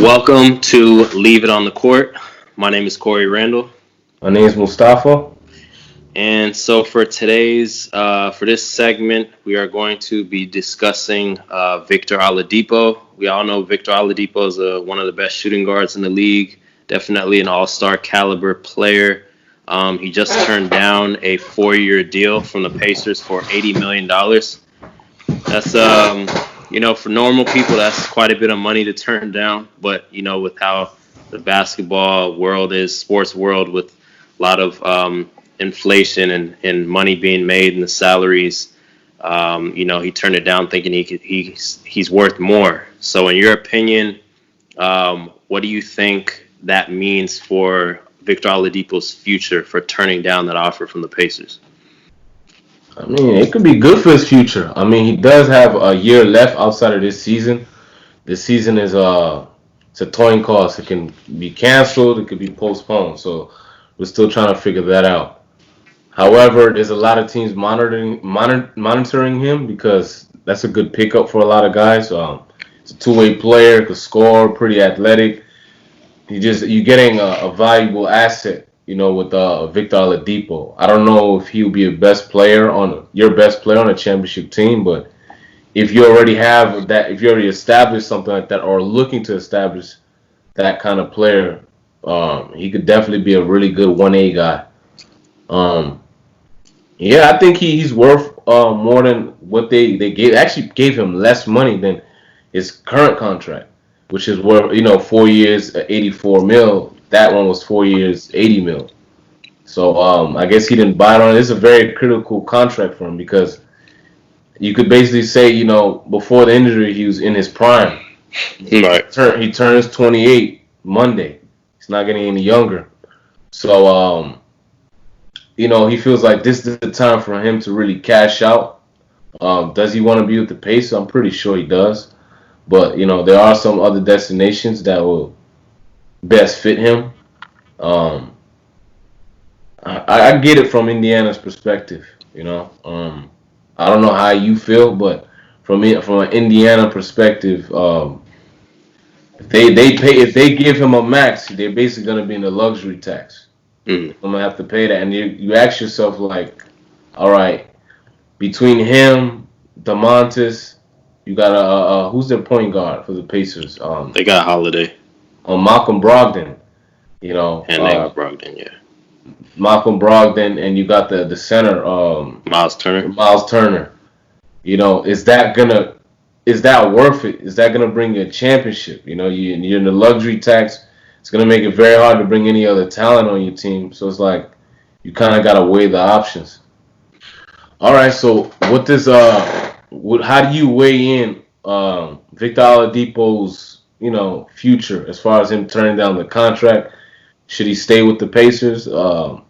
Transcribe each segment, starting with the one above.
Welcome to Leave It on the Court. My name is Corey Randall. My name is Mustafa. And so for this segment, we are going to be discussing Victor Oladipo. We all know Victor Oladipo is one of the best shooting guards in the league, definitely an all-star caliber player. He just turned down a 4-year deal from the Pacers for $80 million. That's for normal people, that's quite a bit of money to turn down. But with how the basketball world is, sports world, with a lot of inflation and money being made and the salaries, he turned it down thinking he's worth more. So, in your opinion, what do you think that means for Victor Oladipo's future for turning down that offer from the Pacers? I mean, it could be good for his future. I mean, he does have a year left outside of this season. This season is it's a toying cost. It can be canceled. It could be postponed. So we're still trying to figure that out. However, there's a lot of teams monitoring him because that's a good pickup for a lot of guys. It's a two-way player, could score, pretty athletic. You're getting a valuable asset, with Victor Oladipo. I don't know if he'll be your best player on a championship team, but if you already have that, if you already established something like that, or looking to establish that kind of player, he could definitely be a really good 1A guy. Um, yeah, I think he's worth more than what they gave. Actually, gave him less money than his current contract, which is worth 4 years, 84 mil. That one was 4 years, 80 mil. So I guess he didn't buy it on. It's a very critical contract for him because you could basically say before the injury he was in his prime. Right. He turns 28 Monday. He's not getting any younger. So he feels like this is the time for him to really cash out. Does he want to be with the Pacers? I'm pretty sure he does. But there are some other destinations that will best fit him. Um, I get it from Indiana's perspective. I don't know how you feel, but from an Indiana perspective, if they give him a max, they're basically gonna be in the luxury tax. Mm. I'm gonna have to pay that, and you ask yourself like, all right, between him, Demontis, you got who's their point guard for the Pacers? They got Holiday. Malcolm Brogdon. You know, And they got Brogdon, yeah. Malcolm Brogdon, and you got the center, Miles Turner. Miles Turner. Is that worth it? Is that gonna bring you a championship? You're in the luxury tax. It's gonna make it very hard to bring any other talent on your team. So it's like you kind of gotta weigh the options. All right. So how do you weigh in Victor Oladipo's future as far as him turning down the contract? Should he stay with the Pacers? Are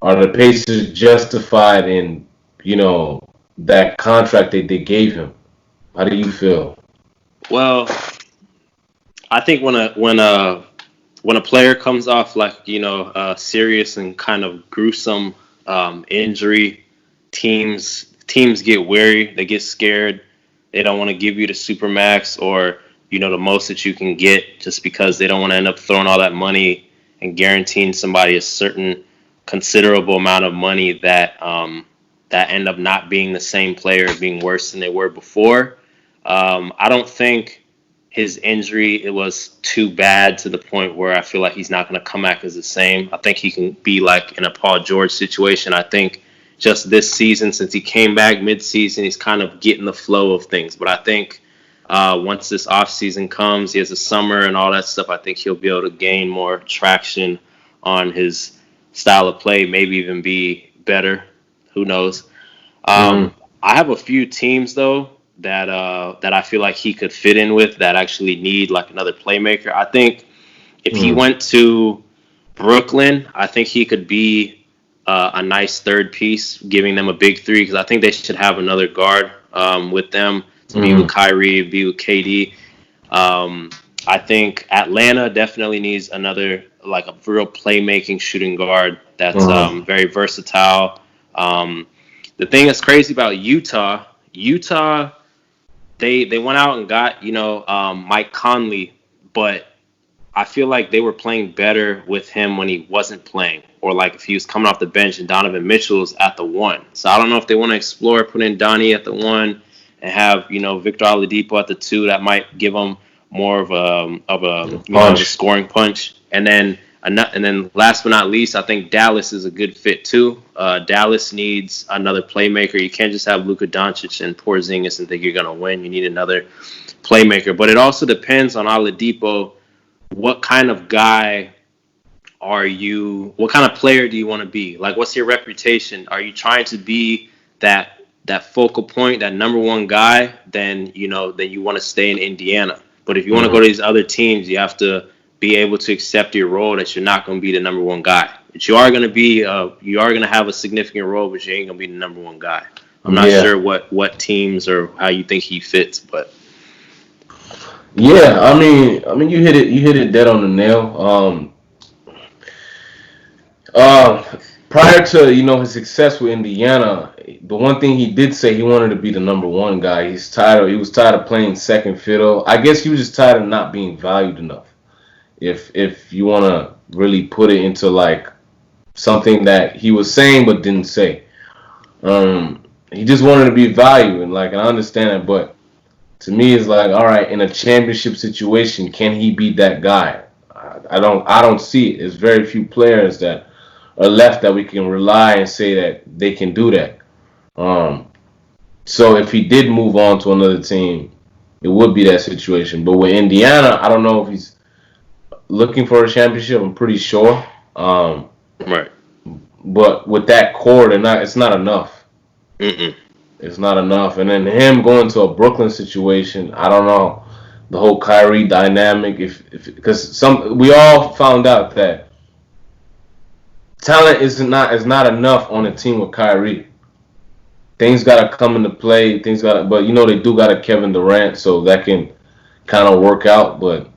the Pacers justified in that contract that they gave him? How do you feel? Well, I think when a player comes off like a serious and kind of gruesome injury, teams get wary, they get scared, they don't want to give you the supermax or the most that you can get just because they don't want to end up throwing all that money and guaranteeing somebody a certain considerable amount of money that end up not being the same player, being worse than they were before. I don't think his injury, it was too bad to the point where I feel like he's not going to come back as the same. I think he can be like in a Paul George situation. I think just this season, since he came back mid-season, he's kind of getting the flow of things. But I think once this offseason comes, he has a summer and all that stuff, I think he'll be able to gain more traction on his style of play, maybe even be better. Who knows? Mm-hmm. I have a few teams, though, that I feel like he could fit in with that actually need like another playmaker. I think if he went to Brooklyn, I think he could be a nice third piece, giving them a big three, because I think they should have another guard with them to be with Kyrie, be with KD. I think Atlanta definitely needs another like a real playmaking shooting guard that's very versatile. The thing that's crazy about Utah, they went out and got Mike Conley, but I feel like they were playing better with him when he wasn't playing, or like if he was coming off the bench and Donovan Mitchell's at the one. So I don't know if they want to explore putting Donnie at the one and have Victor Oladipo at the two. That might give them more of a Punch. scoring punch. And then last but not least, I think Dallas is a good fit too. Dallas needs another playmaker. You can't just have Luka Doncic and Porzingis and think you're gonna win. You need another playmaker. But it also depends on Oladipo. What kind of guy are you? What kind of player do you want to be? Like, what's your reputation? Are you trying to be that focal point, that number one guy? Then you want to stay in Indiana. But if you want to go to these other teams, you have to be able to accept your role that you're not going to be the number one guy. But you are going to be, you are going to have a significant role, but you ain't going to be the number one guy. I'm not sure what teams or how you think he fits, but. Yeah, I mean, you hit it dead on the nail. Prior to his success with Indiana, the one thing he did say he wanted to be the number one guy. He was tired of playing second fiddle. I guess he was just tired of not being valued enough. If you want to really put it into like something that he was saying but didn't say, he just wanted to be valued, and like, and I understand it, but to me it's like, all right, in a championship situation, can he be that guy? I don't see it. There's very few players that are left that we can rely and say that they can do that. Um, so if he did move on to another team, it would be that situation. But with Indiana, I don't know if he's looking for a championship. I'm pretty sure. Right. But with that core, it's not enough. Mm-mm. It's not enough. And then him going to a Brooklyn situation, I don't know the whole Kyrie dynamic. If because we all found out that talent is not enough on a team with Kyrie. Things gotta come into play. But they do got a Kevin Durant, so that can kind of work out. But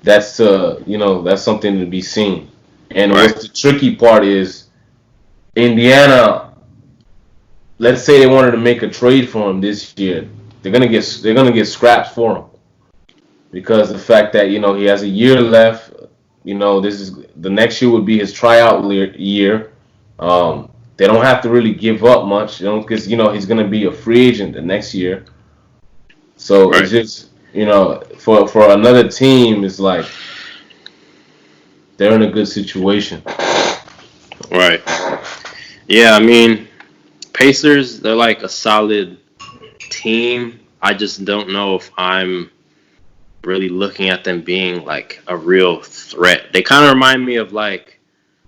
that's something to be seen. And Right. what's the tricky part is Indiana. Let's say they wanted to make a trade for him this year, they're gonna get scraps for him because the fact that he has a year left. This is the next year would be his tryout year. They don't have to really give up much, because he's gonna be a free agent the next year. So it's Right. just for another team, it's like they're in a good situation. Right. Yeah, I mean, Pacers, they're like a solid team. I just don't know if I'm really looking at them being like a real threat. They kind of remind me of like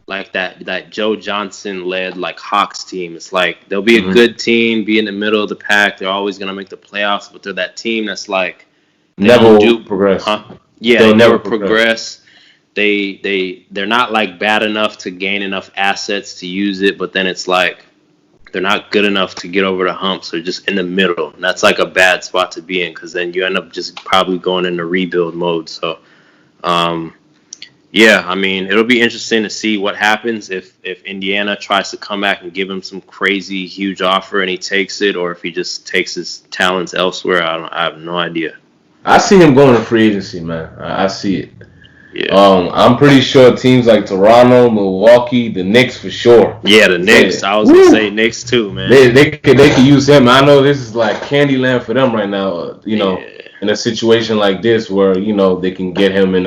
that Joe Johnson led like Hawks team. It's like they'll be a Hmm. good team, be in the middle of the pack. They're always gonna make the playoffs, but they're that team that's like they Never don't will do, progress. huh? Yeah, they They'll never never progress. progress. They're not like bad enough to gain enough assets to use it, but then it's like they're not good enough to get over the hump. So they're just in the middle. And that's like a bad spot to be in because then you end up just probably going into rebuild mode. So, um, yeah, I mean, it'll be interesting to see what happens if Indiana tries to come back and give him some crazy huge offer and he takes it, or if he just takes his talents elsewhere. I have no idea. I see him going to free agency, man. I see it. Yeah, I'm pretty sure teams like Toronto, Milwaukee, the Knicks for sure. yeah, the Knicks. I was gonna say Woo! Knicks too, man. They could use him. I know this is like Candyland for them right now. Yeah, In a situation like this where they can get him in.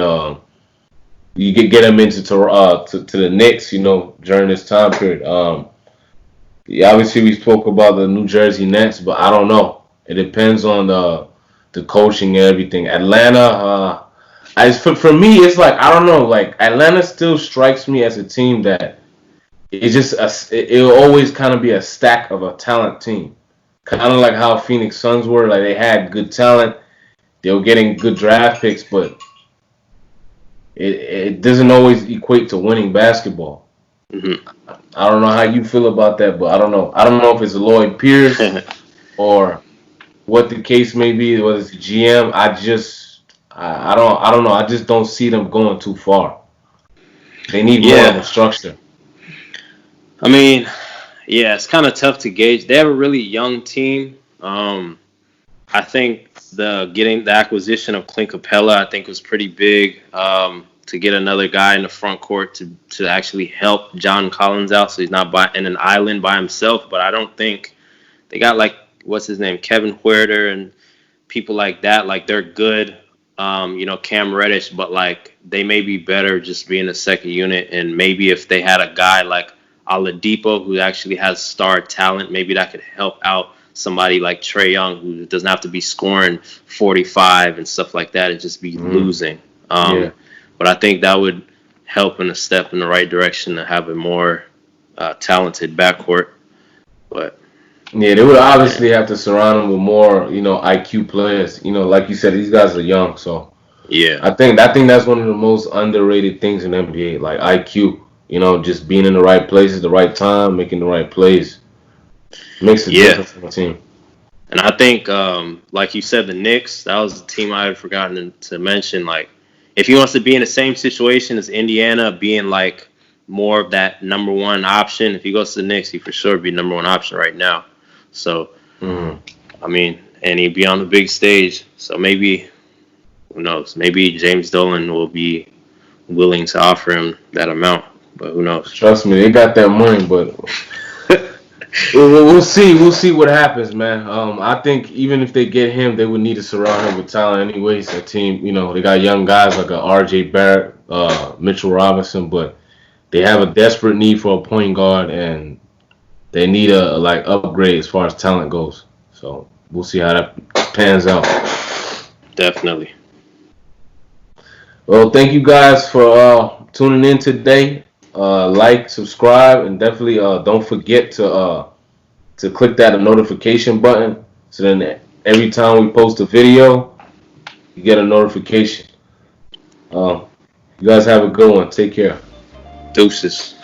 You could get him to the Knicks. During this time period. Yeah, obviously we spoke about the New Jersey Nets, but I don't know. It depends on the coaching and everything. Atlanta. As for me, it's like I don't know. Like Atlanta still strikes me as a team that it'll always kind of be a stack of a talent team, kind of like how Phoenix Suns were. Like they had good talent, they were getting good draft picks, but it doesn't always equate to winning basketball. hmm I don't know how you feel about that, but I don't know. I don't know if it's Lloyd Pierce or what the case may be, whether it's the GM. I don't know. I just don't see them going too far. They need more of a yeah. structure. I mean, yeah, it's kind of tough to gauge. They have a really young team. I think getting the acquisition of Clint Capella, I think was pretty big. To get another guy in the front court to actually help John Collins out, so he's not in an island by himself. But I don't think they got like what's his name, Kevin Huerter and people like that. Like they're good, Cam Reddish, but like they may be better just being a second unit. And maybe if they had a guy like Oladipo who actually has star talent, maybe that could help out somebody like Trae Young who doesn't have to be scoring 45 and stuff like that and just be losing. Yeah. But I think that would help in a step in the right direction to have a more talented backcourt. But Yeah, they would obviously have to surround him with more, IQ players. Like you said, these guys are young, so yeah, I think that's one of the most underrated things in NBA, like IQ. Just being in the right places, the right time, making the right plays makes a yeah. difference in the team. And I think, like you said, the Knicks, that was the team I had forgotten to mention. Like, if he wants to be in the same situation as Indiana, being like more of that number one option, if he goes to the Knicks, he for sure would be number one option right now. So, I mean, and he'd be on the big stage. So maybe, who knows? Maybe James Dolan will be willing to offer him that amount. But who knows? Trust me, they got that money, but we'll see. We'll see what happens, man. I think even if they get him, they would need to surround him with talent anyways. A team, they got young guys like a R.J. Barrett, Mitchell Robinson, but they have a desperate need for a point guard, and they need a upgrade as far as talent goes. So we'll see how that pans out. Definitely. Well, thank you guys for tuning in today. Like, subscribe, and definitely don't forget to click that notification button so then every time we post a video, you get a notification. You guys have a good one. Take care. Deuces.